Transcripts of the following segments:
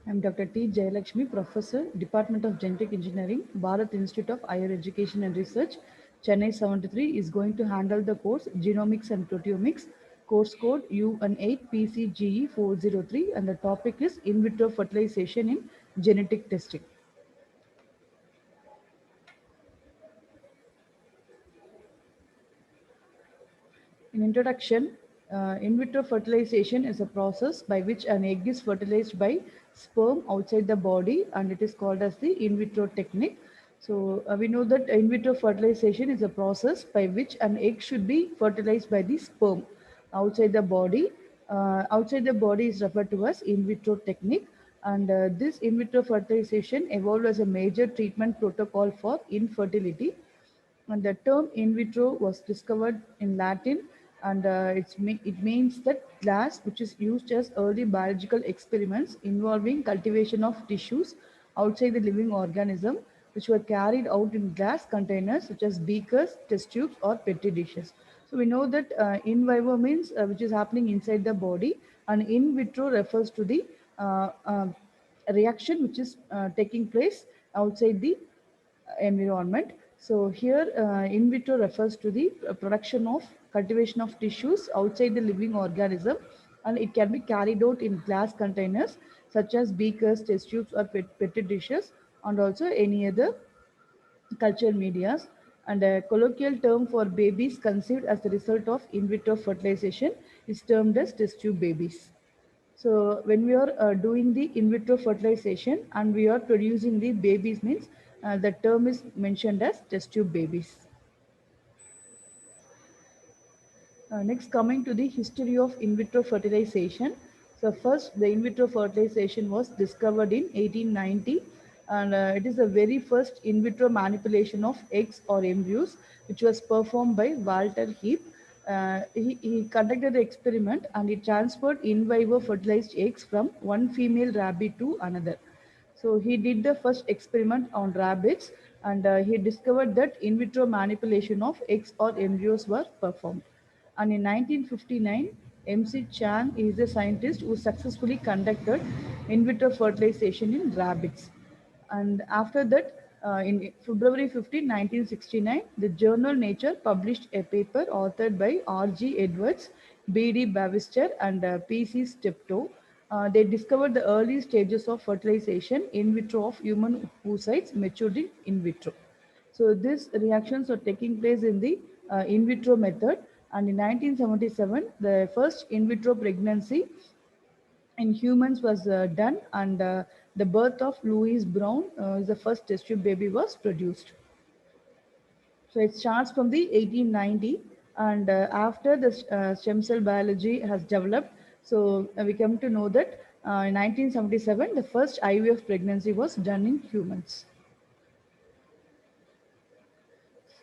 I'm Dr. T. Jayalakshmi, Professor, Department of Genetic Engineering, Bharat Institute of Higher Education and Research, Chennai 73 is going to handle the course Genomics and Proteomics, course code UN8 PCGE 403, and the topic is in vitro fertilization in genetic testing. In introduction, in vitro fertilization is a process by which an egg is fertilized by sperm outside the body, and it is called as the in vitro technique. So we know that in vitro fertilization is a process by which an egg should be fertilized by the sperm outside the body. Outside the body is referred to as in vitro technique, and this in vitro fertilization evolved as a major treatment protocol for infertility, and the term in vitro was discovered in Latin, and it means that glass, which is used as early biological experiments involving cultivation of tissues outside the living organism, which were carried out in glass containers such as beakers, test tubes, or petri dishes. So we know that in vivo means which is happening inside the body, and in vitro refers to the reaction which is taking place outside the environment. So here in vitro refers to the production of cultivation of tissues outside the living organism, and it can be carried out in glass containers such as beakers, test tubes, or petri dishes, and also any other cultural medias. And a colloquial term for babies conceived as the result of in vitro fertilization is termed as test tube babies. So when we are doing the in vitro fertilization and we are producing the babies means the term is mentioned as test tube babies. Next, coming to the history of in vitro fertilization. So first, the in vitro fertilization was discovered in 1890, and it is the very first in vitro manipulation of eggs or embryos, which was performed by Walter Heath. He conducted the experiment and he transferred in vivo fertilized eggs from one female rabbit to another. So he did the first experiment on rabbits, and he discovered that in vitro manipulation of eggs or embryos were performed. And in 1959, MC Chang is a scientist who successfully conducted in vitro fertilization in rabbits. And after that, in February 15, 1969, the journal Nature published a paper authored by R.G. Edwards, B.D. Bavister, and P.C. Steptoe. They discovered the early stages of fertilization in vitro of human oocytes matured in vitro. So these reactions are taking place in the in vitro method. And in 1977, the first in vitro pregnancy in humans was done, and the birth of Louise Brown, the first test tube baby, was produced. So it starts from the 1890, and after the stem cell biology has developed, so we come to know that in 1977, the first IVF pregnancy was done in humans.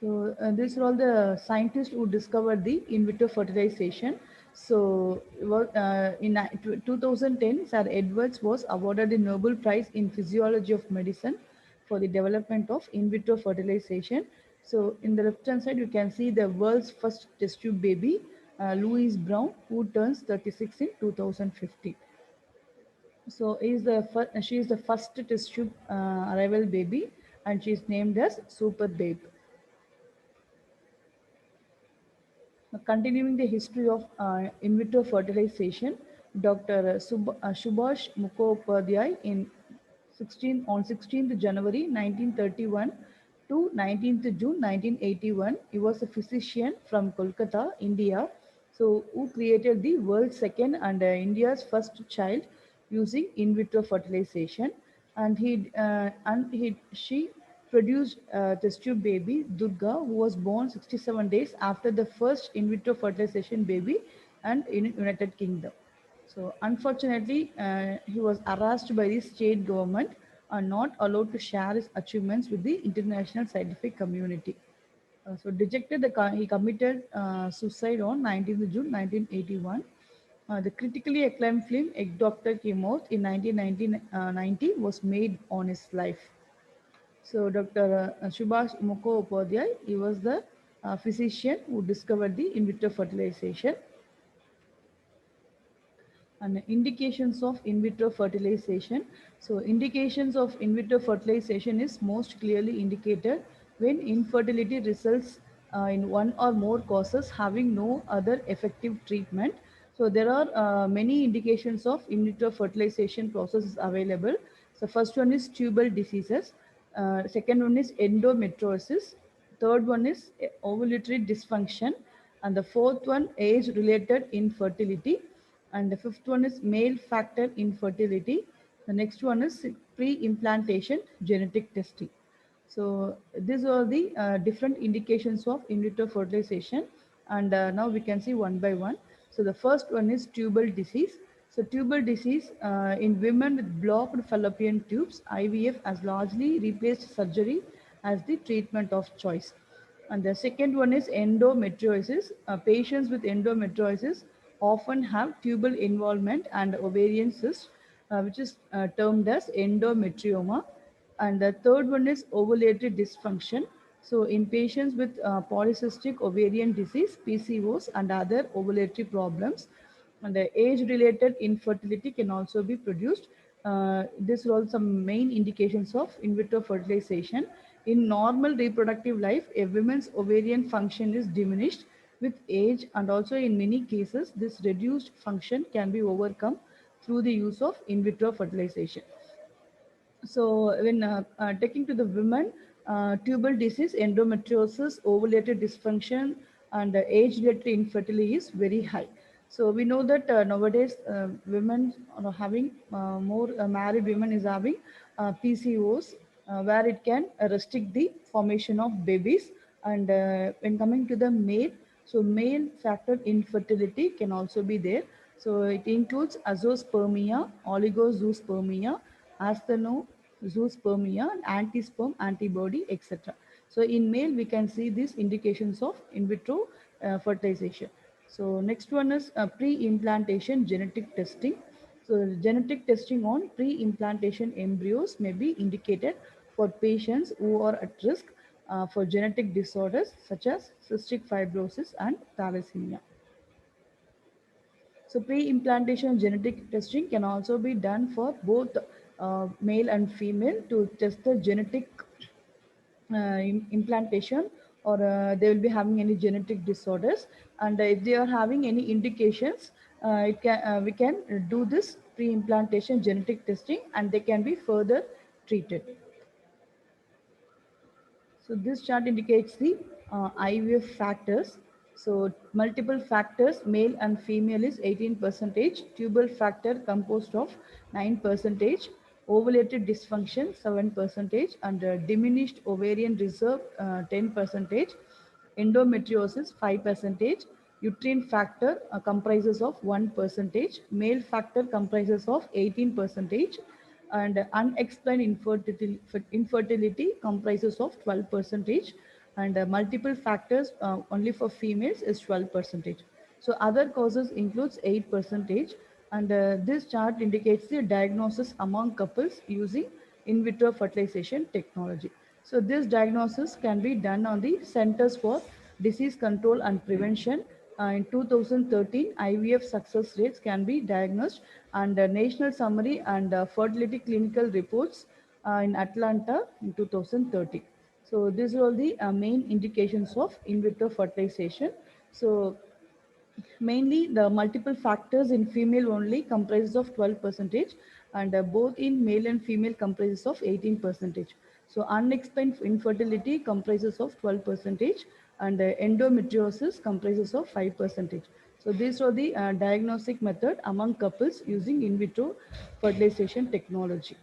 So these are all the scientists who discovered the in vitro fertilization. So in 2010, Sir Edwards was awarded the Nobel Prize in Physiology of Medicine for the development of in vitro fertilization. So in the left hand side, you can see the world's first test tube baby, Louise Brown, who turns 36 in 2050. So she is the first test tube arrival baby, and she is named as Super Babe. Now, continuing the history of in vitro fertilization, Dr. Subhash Mukhopadhyay on 16th January 1931 to 19th June 1981, he was a physician from Kolkata, India, so who created the world's second and India's first child using in vitro fertilization, and she produced test tube baby Durga, who was born 67 days after the first in vitro fertilization baby and in United Kingdom. So unfortunately, he was harassed by the state government and not allowed to share his achievements with the international scientific community. So dejected, he committed suicide on 19th June 1981. The critically acclaimed film Egg Doctor came out in 1990 was made on his life. So Dr. Subhash Mukhopadhyay, he was the physician who discovered the in vitro fertilization. And indications of in vitro fertilization. So indications of in vitro fertilization is most clearly indicated when infertility results in one or more causes having no other effective treatment. So there are many indications of in vitro fertilization processes available. So first one is tubal diseases, second one is endometriosis, third one is ovulatory dysfunction, and the fourth one age related infertility, and the fifth one is male factor infertility. The next one is pre-implantation genetic testing. So these are the different indications of in vitro fertilization, and now we can see one by one. So the first one is tubal disease. So tubal disease in women with blocked fallopian tubes, IVF has largely replaced surgery as the treatment of choice. And the second one is endometriosis. Patients with endometriosis often have tubal involvement and ovarian cyst, which is termed as endometrioma. And the third one is ovulatory dysfunction. So in patients with polycystic ovarian disease, PCOS, and other ovulatory problems, and the age-related infertility can also be produced. These are all some main indications of in vitro fertilization. In normal reproductive life, a woman's ovarian function is diminished with age, and also in many cases, this reduced function can be overcome through the use of in vitro fertilization. So when taking to the women, tubal disease, endometriosis, ovulated dysfunction, and age-related infertility is very high. So we know that nowadays women are having more married women is having PCOS, where it can restrict the formation of babies. And when coming to the male, so male factor infertility can also be there. So it includes azoospermia, oligozoospermia, asthenozoospermia, anti-sperm antibody, etc. So in male, we can see these indications of in vitro fertilization. So next one is pre-implantation genetic testing. So genetic testing on pre-implantation embryos may be indicated for patients who are at risk for genetic disorders such as cystic fibrosis and thalassemia. So pre-implantation genetic testing can also be done for both male and female to test the genetic implantation, or they will be having any genetic disorders, and if they are having any indications, we can do this pre-implantation genetic testing and they can be further treated. So this chart indicates the IVF factors. So multiple factors, male and female is 18 percentage, tubal factor composed of 9 percentage, ovulated dysfunction 7 percentage, and diminished ovarian reserve 10 percentage, endometriosis 5 percentage, uterine factor comprises of 1 percentage, male factor comprises of 18 percentage, and unexplained infertility comprises of 12 percentage, and multiple factors only for females is 12 percentage. So other causes includes 8 percentage, and this chart indicates the diagnosis among couples using in vitro fertilization technology. So this diagnosis can be done on the Centers for Disease Control and Prevention. In 2013, IVF success rates can be diagnosed, and National Summary and Fertility Clinical Reports in Atlanta in 2013. So these are all the main indications of in vitro fertilization. So mainly the multiple factors in female only comprises of 12 percentage, and both in male and female comprises of 18 percentage. So unexplained infertility comprises of 12 percentage, and endometriosis comprises of 5 percentage. So these are the diagnostic method among couples using in vitro fertilization technology.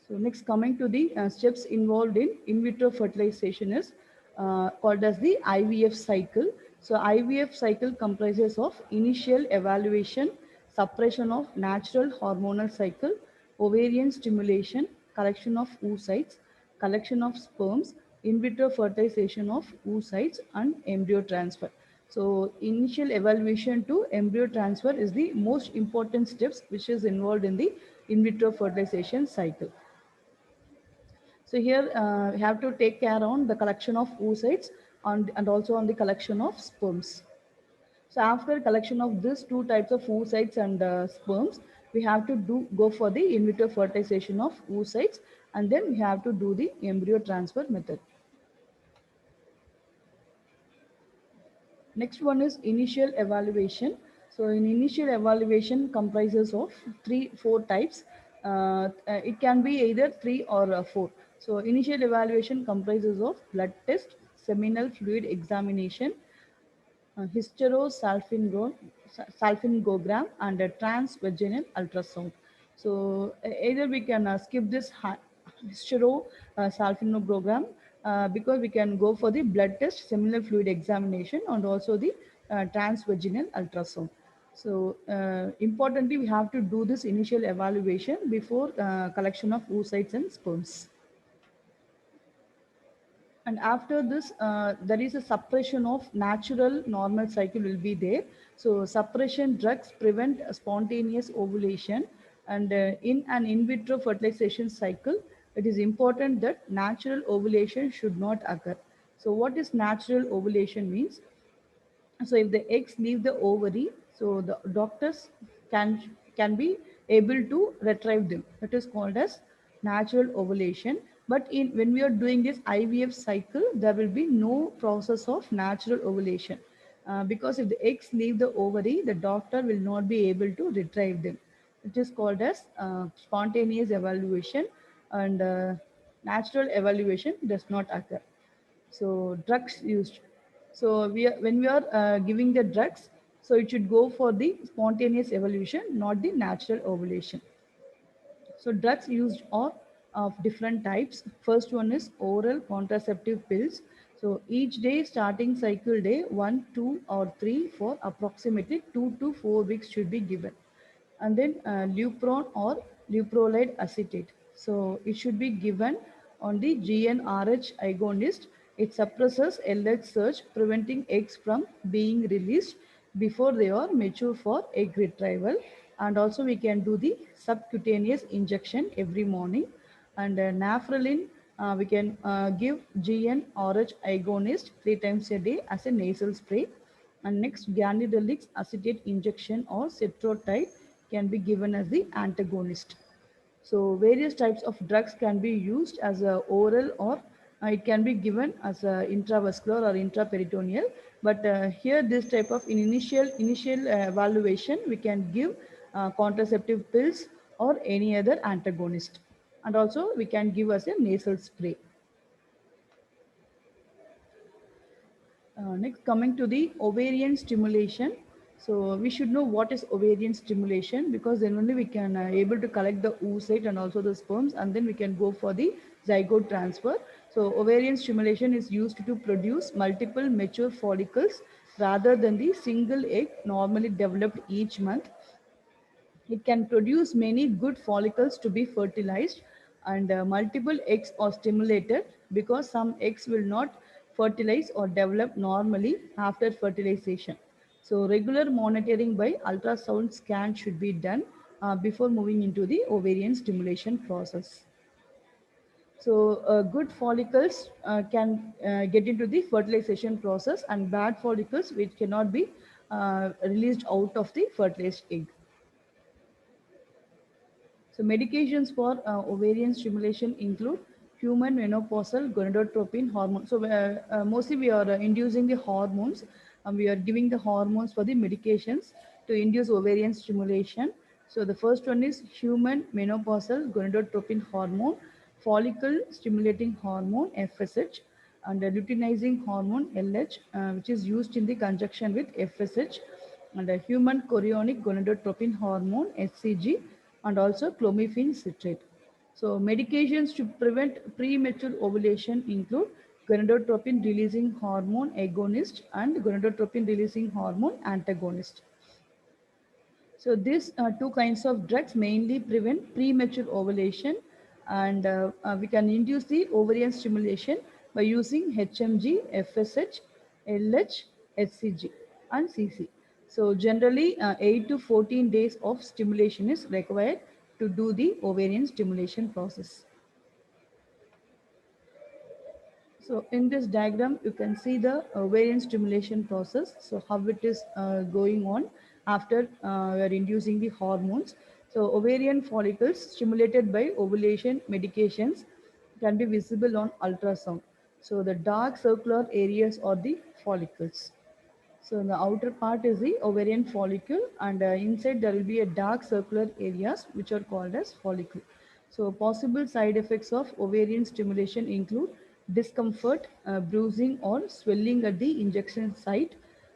So next, coming to the steps involved in vitro fertilization is called as the IVF cycle. So IVF cycle comprises of initial evaluation, suppression of natural hormonal cycle, ovarian stimulation, collection of oocytes, collection of sperms, in vitro fertilization of oocytes, and embryo transfer. So initial evaluation to embryo transfer is the most important steps which is involved in the in vitro fertilization cycle. So here we have to take care on the collection of oocytes and also on the collection of sperms. So after collection of these two types of oocytes and sperms, we have to go for the in vitro fertilization of oocytes, and then we have to do the embryo transfer method. Next one is initial evaluation. So in initial evaluation comprises of four types. It can be either three or four. So initial evaluation comprises of blood test, seminal fluid examination, salpingogram and a transvaginal ultrasound. So either we can skip this salpingogram because we can go for the blood test, seminal fluid examination, and also the transvaginal ultrasound. So importantly, we have to do this initial evaluation before collection of oocytes and sperms. And after this, there is a suppression of natural normal cycle will be there. So suppression drugs prevent spontaneous ovulation, and in an in vitro fertilization cycle, it is important that natural ovulation should not occur. So what is natural ovulation means? So if the eggs leave the ovary, so the doctors can be able to retrieve them. That is called as natural ovulation. But in when we are doing this IVF cycle, there will be no process of natural ovulation, because if the eggs leave the ovary, the doctor will not be able to retrieve them. It is called as spontaneous evaluation, and natural evaluation does not occur. So drugs used. So when we are giving the drugs, so it should go for the spontaneous evolution, not the natural ovulation. So drugs used are of different types. First one is oral contraceptive pills. So each day, starting cycle day 1, 2, or 3 for approximately 2 to 4 weeks should be given. And then Lupron or leuprolide acetate. So it should be given on the GnRH agonist. It suppresses LH surge, preventing eggs from being released before they are mature for egg retrieval. And also we can do the subcutaneous injection every morning. And Nafrolin, we can give GnRH agonist 3 times a day as a nasal spray. And next, ganidinic acetate injection or cetrotide can be given as the antagonist. So various types of drugs can be used as a oral, or it can be given as a intravascular or intraperitoneal. But here this type of initial evaluation, we can give contraceptive pills or any other antagonist. And also we can give as a nasal spray. Next, coming to the ovarian stimulation. So we should know what is ovarian stimulation, because then only we can able to collect the oocyte and also the sperms, and then we can go for the zygote transfer. So ovarian stimulation is used to produce multiple mature follicles rather than the single egg normally developed each month. It can produce many good follicles to be fertilized, and multiple eggs are stimulated because some eggs will not fertilize or develop normally after fertilization. So regular monitoring by ultrasound scan should be done before moving into the ovarian stimulation process. So good follicles can get into the fertilization process, and bad follicles which cannot be released out of the fertilized egg. So medications for ovarian stimulation include human menopausal gonadotropin hormone. So mostly we are inducing the hormones, and we are giving the hormones for the medications to induce ovarian stimulation. So the first one is human menopausal gonadotropin hormone, follicle stimulating hormone FSH, and luteinizing hormone LH, which is used in the conjunction with FSH, and a human chorionic gonadotropin hormone HCG, and also clomiphene citrate. So medications to prevent premature ovulation include gonadotropin releasing hormone agonist and gonadotropin releasing hormone antagonist. So these two kinds of drugs mainly prevent premature ovulation, and we can induce the ovarian stimulation by using HMG, FSH, LH, HCG, and CC. So generally 8 to 14 days of stimulation is required to do the ovarian stimulation process. So in this diagram, you can see the ovarian stimulation process. So how it is going on after we are inducing the hormones. So ovarian follicles stimulated by ovulation medications can be visible on ultrasound. So the dark circular areas are the follicles. So the outer part is the ovarian follicle, and inside there will be a dark circular areas which are called as follicle. So possible side effects of ovarian stimulation include discomfort, bruising or swelling at the injection site,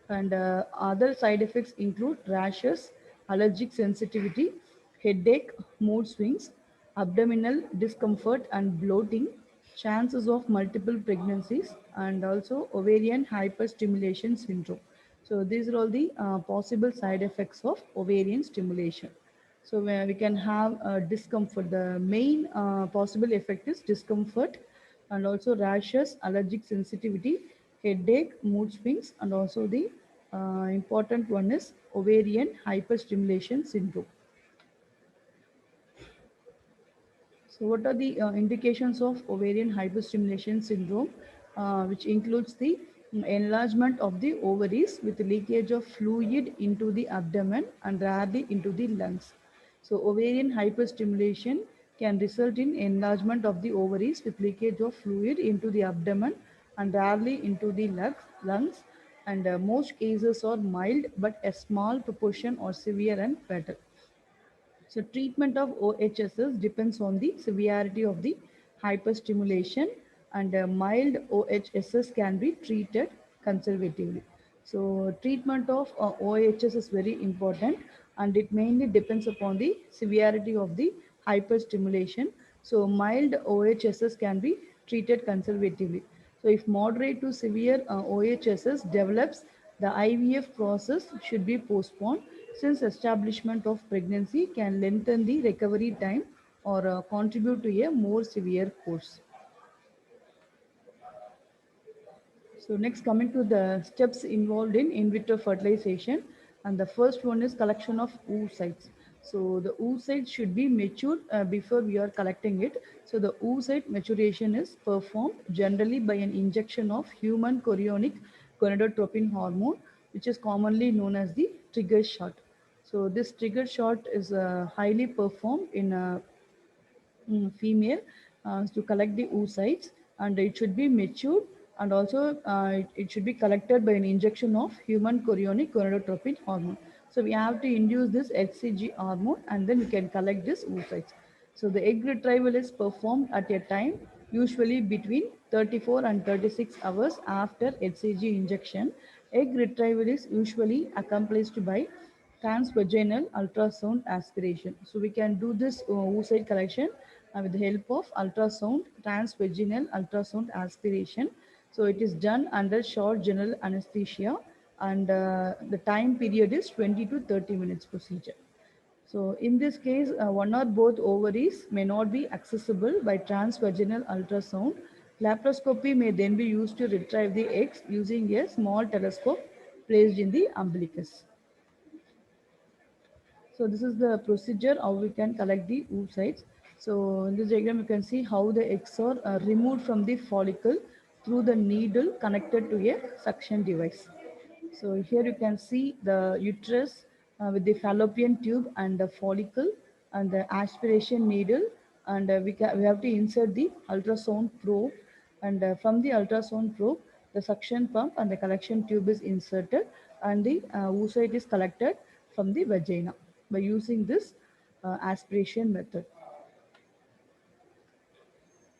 and other side effects include rashes, allergic sensitivity, headache, mood swings, abdominal discomfort and bloating, chances of multiple pregnancies, and also ovarian hyperstimulation syndrome. So these are all the possible side effects of ovarian stimulation. So where we can have discomfort. The main possible effect is discomfort, and also rashes, allergic sensitivity, headache, mood swings, and also the important one is ovarian hyperstimulation syndrome. So, what are the indications of ovarian hyperstimulation syndrome, which includes the enlargement of the ovaries with leakage of fluid into the abdomen and rarely into the lungs. So, ovarian hyperstimulation can result in enlargement of the ovaries with leakage of fluid into the abdomen and rarely into the lungs. And most cases are mild, but a small proportion are severe and fatal. So treatment of OHSS depends on the severity of the hyperstimulation, and mild OHSS can be treated conservatively. So treatment of OHS is very important, and it mainly depends upon the severity of the hyperstimulation. So mild OHSS can be treated conservatively. So if moderate to severe OHSS develops, the IVF process should be postponed since establishment of pregnancy can lengthen the recovery time or contribute to a more severe course. So next, coming to the steps involved in vitro fertilization, and the first one is collection of oocytes. So the oocyte should be matured before we are collecting it. So the oocyte maturation is performed generally by an injection of human chorionic gonadotropin hormone, which is commonly known as the trigger shot. So this trigger shot is highly performed in female to collect the oocytes, and it should be matured, and also it should be collected by an injection of human chorionic gonadotropin hormone. So we have to induce this HCG hormone, and then we can collect this oocytes. So the egg retrieval is performed at a time usually between 34 and 36 hours after HCG injection. Egg retrieval is usually accomplished by transvaginal ultrasound aspiration. So we can do this oocyte collection with the help of ultrasound, transvaginal ultrasound aspiration. So it is done under short general anesthesia, and the time period is 20 to 30 minutes procedure. So in this case, one or both ovaries may not be accessible by transvaginal ultrasound. Laparoscopy may then be used to retrieve the eggs using a small telescope placed in the umbilicus. So this is the procedure how we can collect the oocytes. So in this diagram, you can see how the eggs are removed from the follicle through the needle connected to a suction device. So here you can see the uterus with the fallopian tube and the follicle and the aspiration needle, and we have to insert the ultrasound probe, and from the ultrasound probe the suction pump and the collection tube is inserted, and the oocyte is collected from the vagina by using this aspiration method.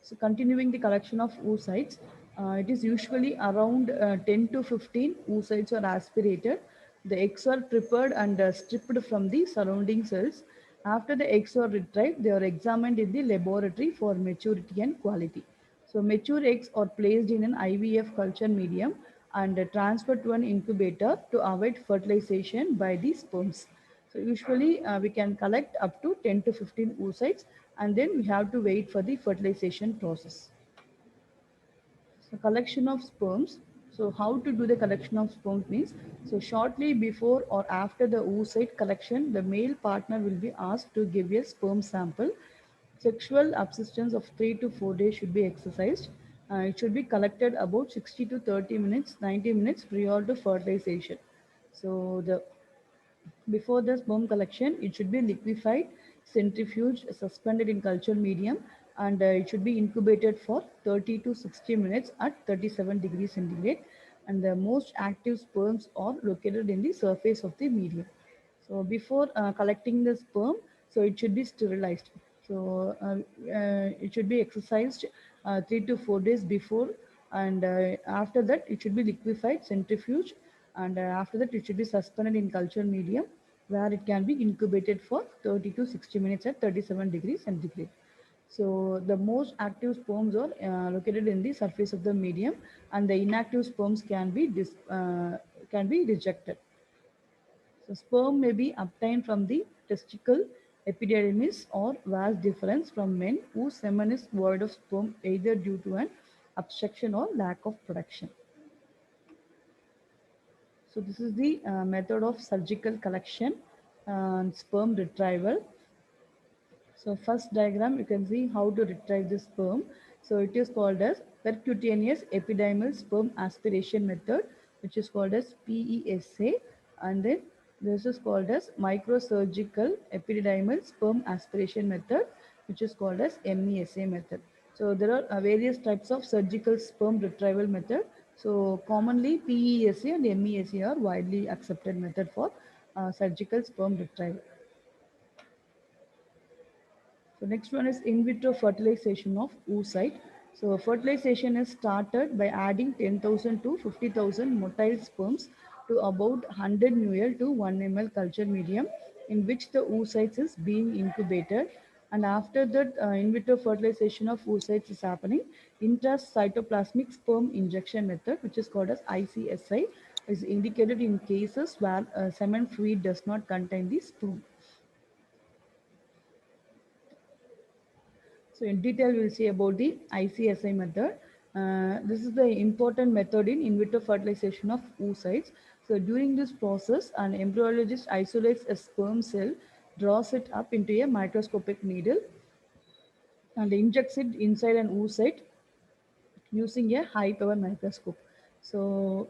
So continuing the collection of oocytes, it is usually around 10 to 15 oocytes are aspirated. The eggs are prepared and stripped from the surrounding cells. After the eggs are retrieved, they are examined in the laboratory for maturity and quality. So mature eggs are placed in an IVF culture medium and transferred to an incubator to avoid fertilization by the sperms. So usually we can collect up to 10 to 15 oocytes, and then we have to wait for the fertilization process. So collection of sperms. So how to do the collection of sperms means, so shortly before or after the oocyte collection, the male partner will be asked to give a sperm sample. Sexual abstinence of 3 to 4 days should be exercised. It should be collected about 60 to 30 minutes, 90 minutes prior to fertilization. So the before the sperm collection, it should be liquefied, centrifuged, suspended in cultured medium, and it should be incubated for 30 to 60 minutes at 37 degrees centigrade. And the most active sperms are located in the surface of the medium. So before collecting the sperm, so it should be sterilized. So it should be exercised 3 to 4 days before, and after that it should be liquefied, centrifuge, and after that it should be suspended in culture medium where it can be incubated for 30 to 60 minutes at 37 degrees centigrade. So the most active sperms are located in the surface of the medium, and the inactive sperms can be rejected. So sperm may be obtained from the testicle, epididymis, or vas deferens from men whose semen is void of sperm either due to an obstruction or lack of production. So this is the method of surgical collection and sperm retrieval. So first diagram, you can see how to retrieve the sperm. So it is called as percutaneous epididymal sperm aspiration method, which is called as PESA. And then this is called as microsurgical epididymal sperm aspiration method, which is called as MESA method. So there are various types of surgical sperm retrieval method. So commonly PESA and MESA are widely accepted method for surgical sperm retrieval. So next one is in vitro fertilization of oocyte. So fertilization is started by adding 10,000 to 50,000 motile sperms to about 100 ml to 1 ml culture medium in which the oocytes is being incubated. And after that in vitro fertilization of oocytes is happening, intracytoplasmic sperm injection method, which is called as ICSI, is indicated in cases where semen fluid does not contain the sperm. So in detail, we'll see about the ICSI method. This is the important method in vitro fertilization of oocytes. So during this process, an embryologist isolates a sperm cell, draws it up into a microscopic needle, and injects it inside an oocyte using a high power microscope. So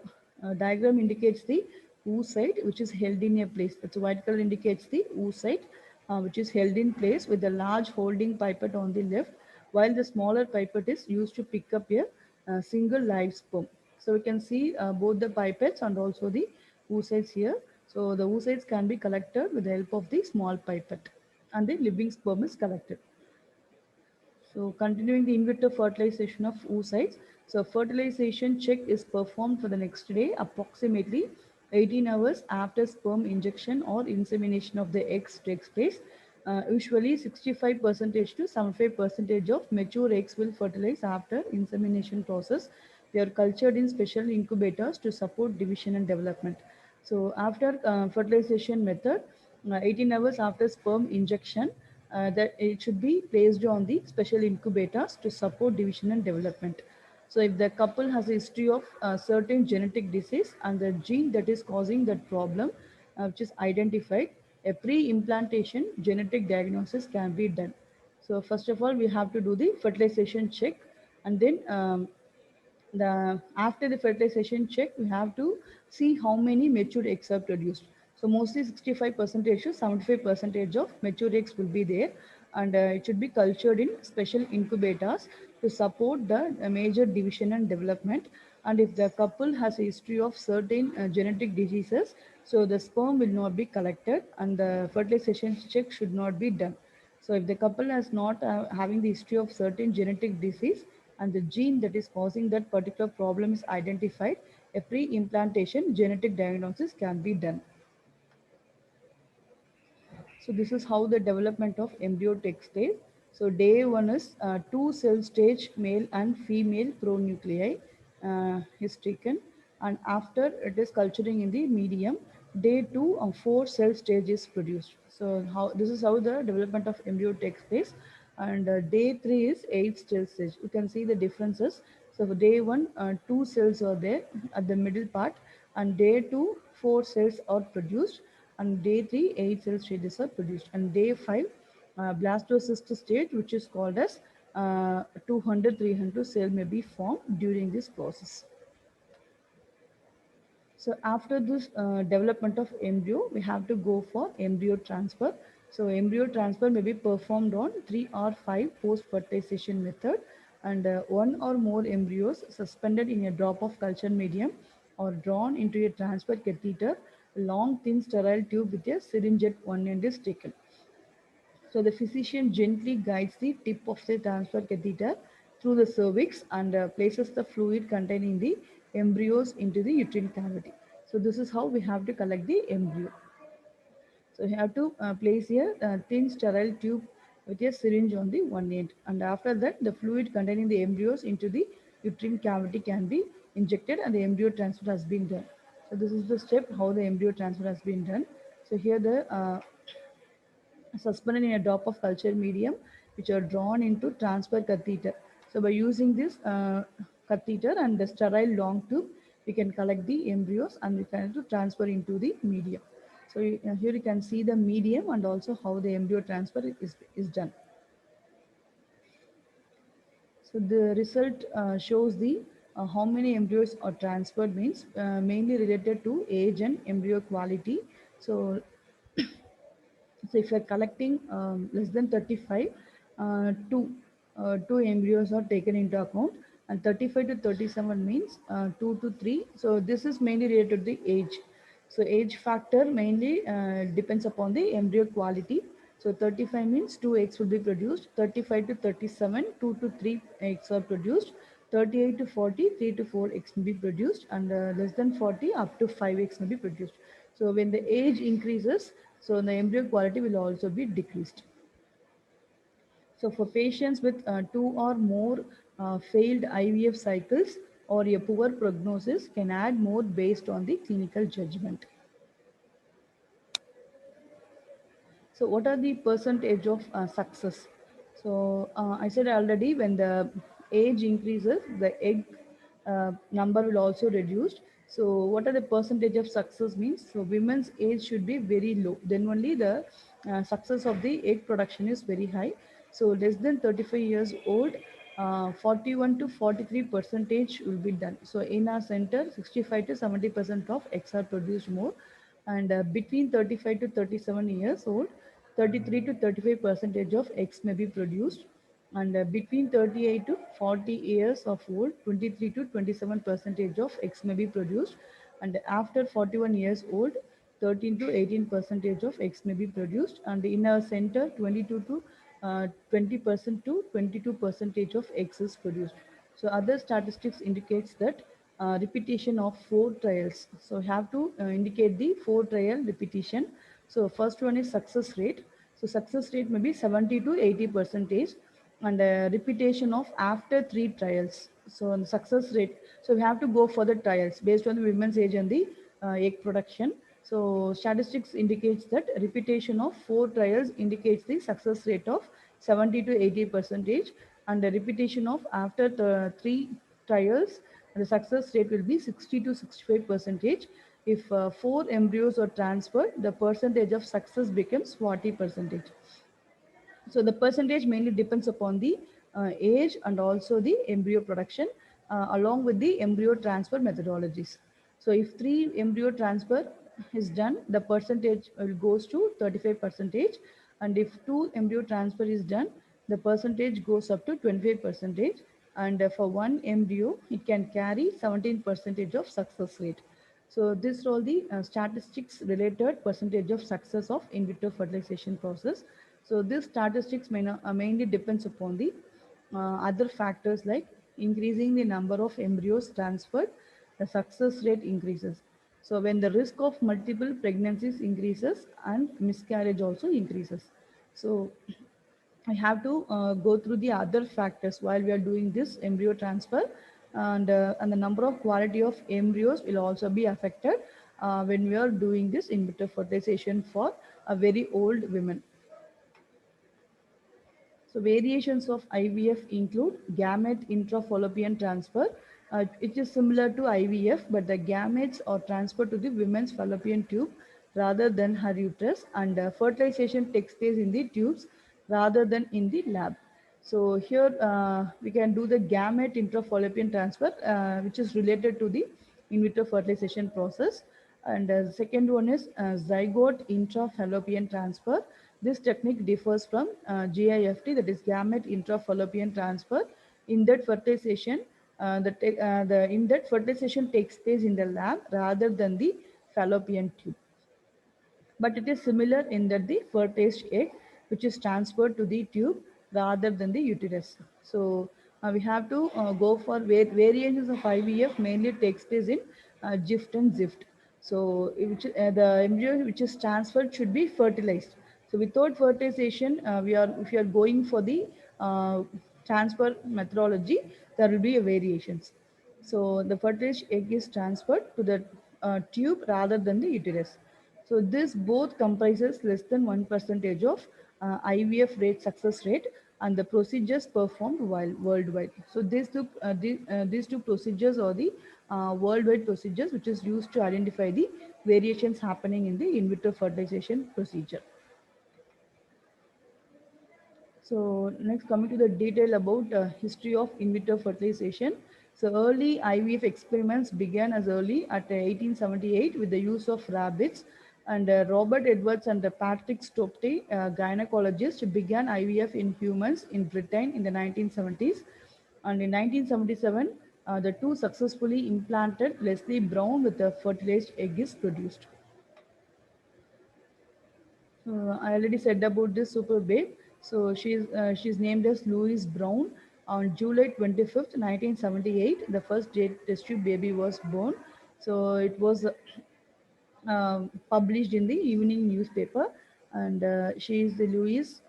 diagram indicates the oocyte which is held in a place. That's white color indicates the oocyte which is held in place with a large holding pipette on the left, while the smaller pipette is used to pick up a, single live sperm. So we can see both the pipettes and also the oocytes here. So the oocytes can be collected with the help of the small pipette, and the living sperm is collected. So continuing the in vitro fertilization of oocytes. So fertilization check is performed for the next day, approximately 18 hours after sperm injection or insemination of the eggs takes place. Usually 65 percentage to 75 percentage of mature eggs will fertilize after insemination process. They are cultured in special incubators to support division and development. So after fertilization method, 18 hours after sperm injection, that it should be placed on the special incubators to support division and development. So if the couple has a history of certain genetic disease and the gene that is causing that problem, which is identified, a pre-implantation genetic diagnosis can be done. So first of all, we have to do the fertilization check, and then the after the fertilization check, we have to see how many mature eggs are produced. So mostly 65 percentage to 75 percentage of mature eggs will be there, and it should be cultured in special incubators to support the major division and development. And if the couple has a history of certain genetic diseases, so the sperm will not be collected and the fertilization check should not be done. So if the couple has not having the history of certain genetic disease and the gene that is causing that particular problem is identified, a pre-implantation genetic diagnosis can be done. So this is how the development of embryo takes place. So day one is two cell stage male and female pronuclei is taken, and after it is culturing in the medium, day two four cell stage is produced. So how this is how the development of embryo takes place, and day three is eight cell stage. You can see the differences. So for day one, two cells are there at the middle part, and day two, four cells are produced, and day 3 8 cell stages are produced, and day 5 blastocyst stage which is called as 200, 300 cell may be formed during this process. So after this development of embryo, we have to go for embryo transfer. So embryo transfer may be performed on 3 or 5 post-fertilization method, and one or more embryos suspended in a drop of culture medium or drawn into a transfer catheter, a long thin sterile tube with a syringe at one end is taken. So the physician gently guides the tip of the transfer catheter through the cervix and places the fluid containing the embryos into the uterine cavity. So this is how we have to collect the embryo. So you have to place a thin sterile tube with a syringe on the one end, and after that the fluid containing the embryos into the uterine cavity can be injected and the embryo transfer has been done. So this is the step how the embryo transfer has been done. So here the suspended in a drop of culture medium which are drawn into transfer catheter. So by using this catheter and the sterile long tube, we can collect the embryos and we can to transfer into the medium. So here you can see the medium and also how the embryo transfer is done. So the result shows the how many embryos are transferred means mainly related to age and embryo quality. So So if you're collecting less than 35, two embryos are taken into account, and 35 to 37 means 2 to 3. So this is mainly related to the age. So age factor mainly depends upon the embryo quality. So 35 means 2 eggs will be produced. 35 to 37, 2 to 3 eggs are produced. 38 to 40, 3 to 4 eggs may be produced, and less than 40, up to 5 eggs may be produced. So when the age increases, so the embryo quality will also be decreased. So for patients with 2 or more failed IVF cycles or a poor prognosis can add more based on the clinical judgment. So what are the percentage of success? So I said already when the age increases, the egg number will also reduce. So what are the percentage of success means? So women's age should be very low. Then only the success of the egg production is very high. So less than 35 years old, 41 to 43 percentage will be done. So in our center, 65 to 70% of eggs are produced more, and between 35 to 37 years old, 33 to 35 percentage of eggs may be produced, and between 38 to 40 years of old, 23 to 27 percentage of eggs may be produced, and after 41 years old, 13 to 18 percentage of eggs may be produced, and in our center 22 to 20% to 22 percentage of eggs is produced. So other statistics indicates that repetition of 4 trials. So have to indicate the 4 trial repetition. So first one is success rate. So success rate may be 70 to 80 percentage, and repetition of after 3 trials. So on success rate, so we have to go for the trials based on the women's age and the egg production. So statistics indicates that repetition of 4 trials indicates the success rate of 70 to 80 percentage, and the repetition of after the 3 trials, the success rate will be 60 to 65 percentage. If 4 embryos are transferred, the percentage of success becomes 40 percentage. So the percentage mainly depends upon the age and also the embryo production along with the embryo transfer methodologies. So if 3 embryo transfer is done, the percentage will goes to 35 percentage, and if 2 embryo transfer is done, the percentage goes up to 25 percentage, and for 1 embryo it can carry 17 percentage of success rate. So these are all the statistics related percentage of success of in vitro fertilization process. So this statistics mainly depends upon the other factors like increasing the number of embryos transferred, the success rate increases. So when the risk of multiple pregnancies increases and miscarriage also increases. So I have to go through the other factors while we are doing this embryo transfer, and the number of quality of embryos will also be affected when we are doing this in vitro fertilization for a very old women. So variations of IVF include gamete intrafallopian transfer. It is similar to IVF, but the gametes are transferred to the women's fallopian tube rather than her uterus, and fertilization takes place in the tubes rather than in the lab. So here we can do the gamete intrafallopian transfer, which is related to the in vitro fertilization process. And the second one is zygote intrafallopian transfer. This technique differs from GIFT, that is gamete intrafallopian transfer. In that fertilization, in that fertilization takes place in the lab rather than the fallopian tube, but it is similar in that the fertilized egg, which is transferred to the tube rather than the uterus. So we have to go for variations of IVF mainly takes place in GIFT and ZIFT. So the embryo which is transferred should be fertilized. So without fertilization, if you are going for the transfer methodology, there will be a variations. So the fertilized egg is transferred to the tube rather than the uterus. So this both comprises less than 1 percentage of IVF rate success rate and the procedures performed while worldwide. So these two procedures are the worldwide procedures which is used to identify the variations happening in the in vitro fertilization procedure. So next, coming to the detail about history of in vitro fertilization. So early IVF experiments began as early at 1878 with the use of rabbits, and Robert Edwards and Patrick Stopte, gynecologists, began IVF in humans in Britain in the 1970s. And in 1977, the two successfully implanted Leslie Brown with a fertilized egg is produced. I already said about this super babe. So she's named as Louise Brown. On July 25th, 1978, the first test tube baby was born. So it was published in the evening newspaper, and she is the Louise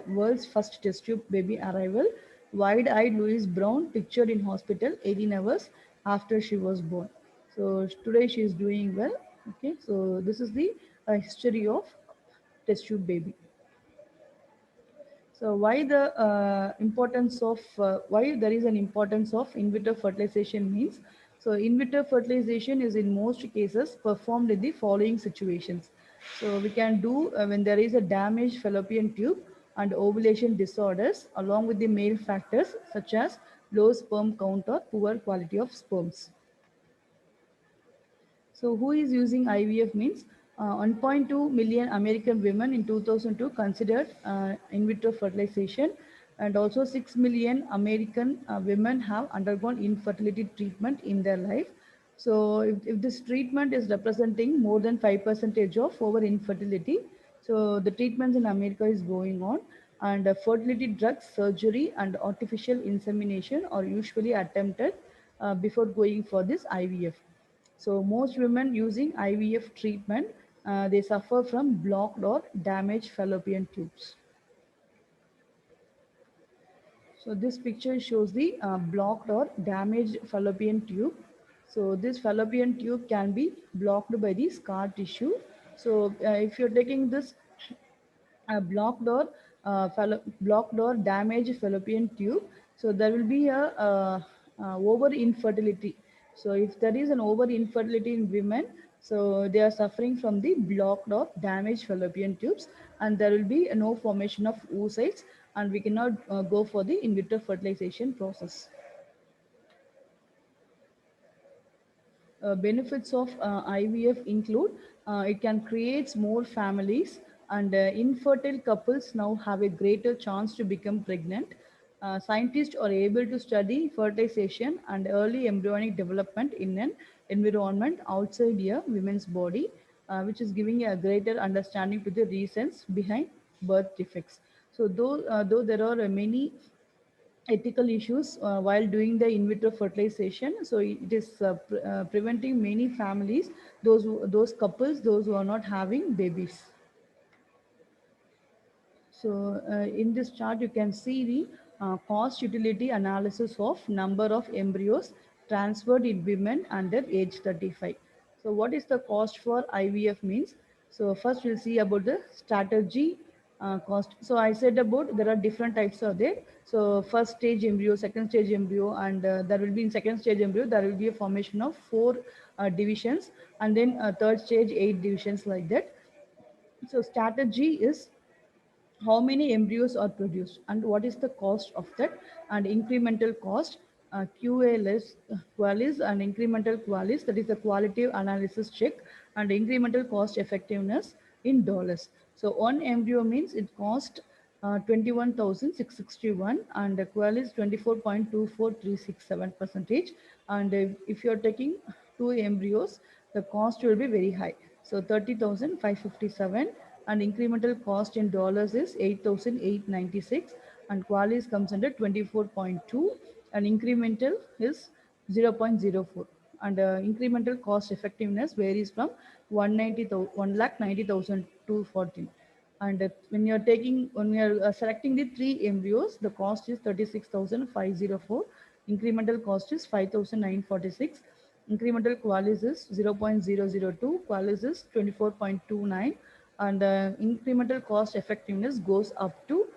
world's first test tube baby arrival. Wide-eyed Louise Brown pictured in hospital 18 hours after she was born. So today she is doing well. Okay, so this is the history of test tube baby. So why there is an importance of in vitro fertilization means, so in vitro fertilization is in most cases performed in the following situations. So we can do when there is a damaged fallopian tube and ovulation disorders along with the male factors such as low sperm count or poor quality of sperms. So who is using IVF means 1.2 million American women in 2002 considered in vitro fertilization, and also 6 million American women have undergone infertility treatment in their life. So if this treatment is representing more than 5% of over infertility, so the treatments in America is going on, and fertility drugs, surgery and artificial insemination are usually attempted before going for this IVF. So most women using IVF treatment, they suffer from blocked or damaged fallopian tubes. So this picture shows the blocked or damaged fallopian tube. So this fallopian tube can be blocked by the scar tissue. So if you're taking this blocked or damaged fallopian tube, so there will be over infertility. So if there is an over infertility in women, so they are suffering from the blocked or damaged fallopian tubes, and there will be no formation of oocytes, and we cannot go for the in vitro fertilization process. Benefits of IVF include it can create more families, and infertile couples now have a greater chance to become pregnant. Scientists are able to study fertilization and early embryonic development in an environment outside a woman's body, which is giving a greater understanding to the reasons behind birth defects. So though there are many ethical issues while doing the in vitro fertilization, so it is preventing many families, those couples, those who are not having babies. So in this chart, you can see the cost utility analysis of number of embryos transferred in women under age 35. So what is the cost for IVF means? So first we'll see about the strategy cost. So I said about there are different types of there. So first stage embryo, second stage embryo, and there will be in second stage embryo, there will be a formation of 4 divisions, and then third stage 8 divisions like that. So strategy is how many embryos are produced and what is the cost of that, and incremental cost, QALS, qualis and incremental qualis, that is the qualitative analysis check, and incremental cost effectiveness in dollars. So one embryo means it cost 21,661 and the qualis 24.24367 percentage, and if you are taking two embryos, the cost will be very high. So 30,557, and incremental cost in dollars is 8,896, and qualis comes under 24.2, and incremental is 0.04, and incremental cost effectiveness varies from 1,90,000 to 14. And when you're selecting the three embryos, the cost is 36,504. Incremental cost is 5,946. Incremental qualis is 0.002. Qualis is 24.29. And incremental cost effectiveness goes up to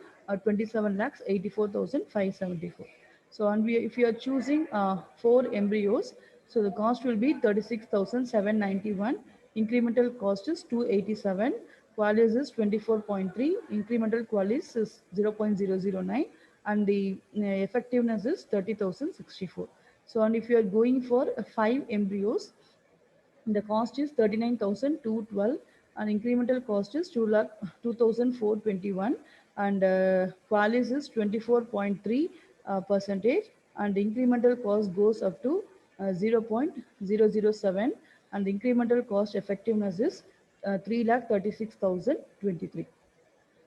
27 lakhs 84,574. So, and if you are choosing four embryos, so the cost will be 36,791. Incremental cost is 287. Qualis is 24.3. Incremental qualis is 0.009. And the effectiveness is 30,064. So, and if you are going for five embryos, the cost is 39,212, and incremental cost is 2 lakh 2,421, and qualis is 24.3 percentage, and incremental cost goes up to 0.007, and the incremental cost effectiveness is 3 lakh 36,023.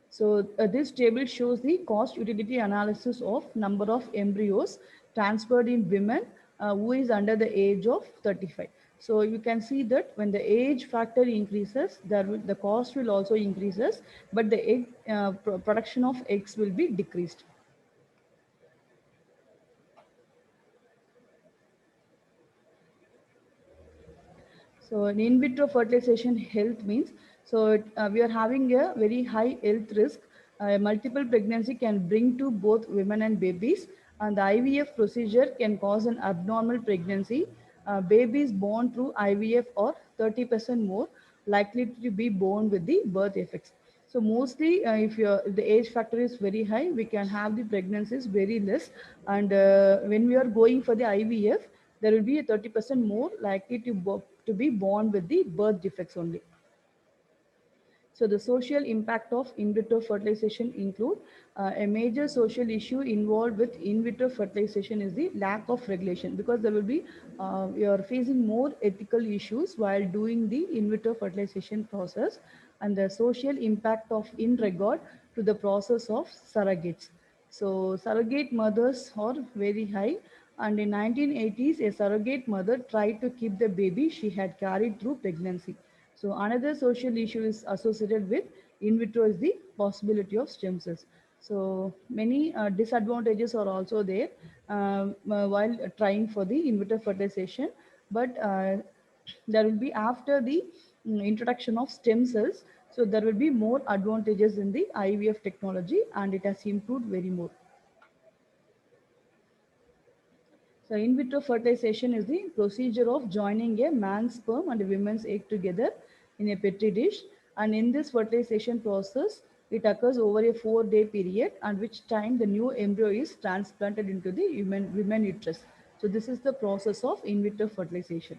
So this table shows the cost utility analysis of number of embryos transferred in women who is under the age of 35. So you can see that when the age factor increases, the cost will also increases, but the egg production of eggs will be decreased. So in vitro fertilization health means, we are having a very high health risk. Multiple pregnancy can bring to both women and babies, and the IVF procedure can cause an abnormal pregnancy. Babies born through IVF are 30% more likely to be born with the birth effects. So mostly, if the age factor is very high, we can have the pregnancies very less. And when we are going for the IVF, there will be a 30% more likely to be born with the birth defects only. So the social impact of in vitro fertilization include a major social issue involved with in vitro fertilization is the lack of regulation, because there will be you are facing more ethical issues while doing the in vitro fertilization process, and the social impact of in regard to the process of surrogates. So surrogate mothers are very high, and in 1980s a surrogate mother tried to keep the baby she had carried through pregnancy. So another social issue is associated with in vitro is the possibility of stem cells. So many disadvantages are also there while trying for the in vitro fertilization, but there will be after the introduction of stem cells. So there will be more advantages in the IVF technology, and it has improved very more. So in vitro fertilization is the procedure of joining a man's sperm and a woman's egg together in a petri dish. And in this fertilization process, it occurs over a 4-day period, and which time the new embryo is transplanted into the women uterus. So this is the process of in vitro fertilization.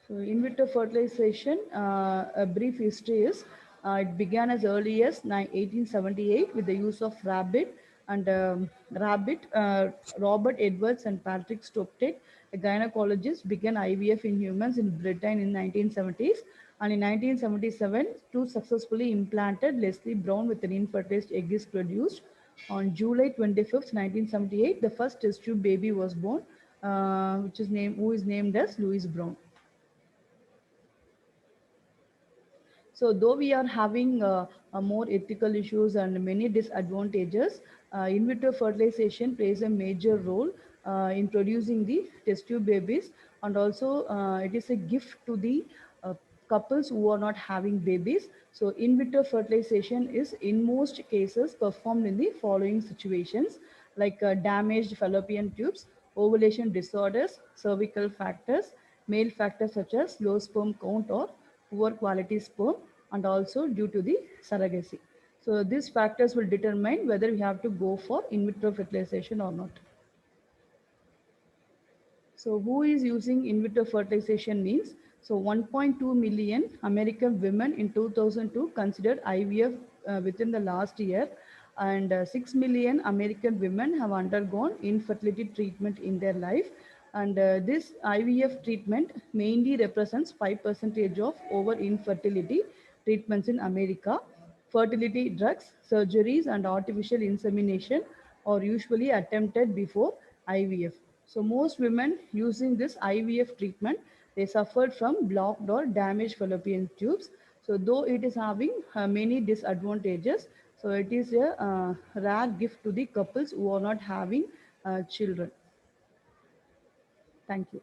So in vitro fertilization, a brief history is it began as early as 1878 with the use of rabbit, and Robert Edwards and Patrick Stoptek, a gynecologist, began IVF in humans in Britain in 1970s. And in 1977, two successfully implanted Leslie Brown with an infertilized egg is produced. On July 25th, 1978, the first test tube baby was born, who is named as Louis Brown. So though we are having more ethical issues and many disadvantages, in vitro fertilization plays a major role in producing the test tube babies, and also it is a gift to the couples who are not having babies. So in vitro fertilization is in most cases performed in the following situations, like damaged fallopian tubes, ovulation disorders, cervical factors, male factors such as low sperm count or poor quality sperm, and also due to the surrogacy. So these factors will determine whether we have to go for in vitro fertilization or not. So who is using in vitro fertilization means, so 1.2 million American women in 2002 considered IVF within the last year, and 6 million American women have undergone infertility treatment in their life. And this IVF treatment mainly represents 5% of over infertility treatments in America. Fertility drugs, surgeries, and artificial insemination are usually attempted before IVF. So most women using this IVF treatment, they suffered from blocked or damaged fallopian tubes. So though it is having many disadvantages, so it is a rare gift to the couples who are not having children. Thank you.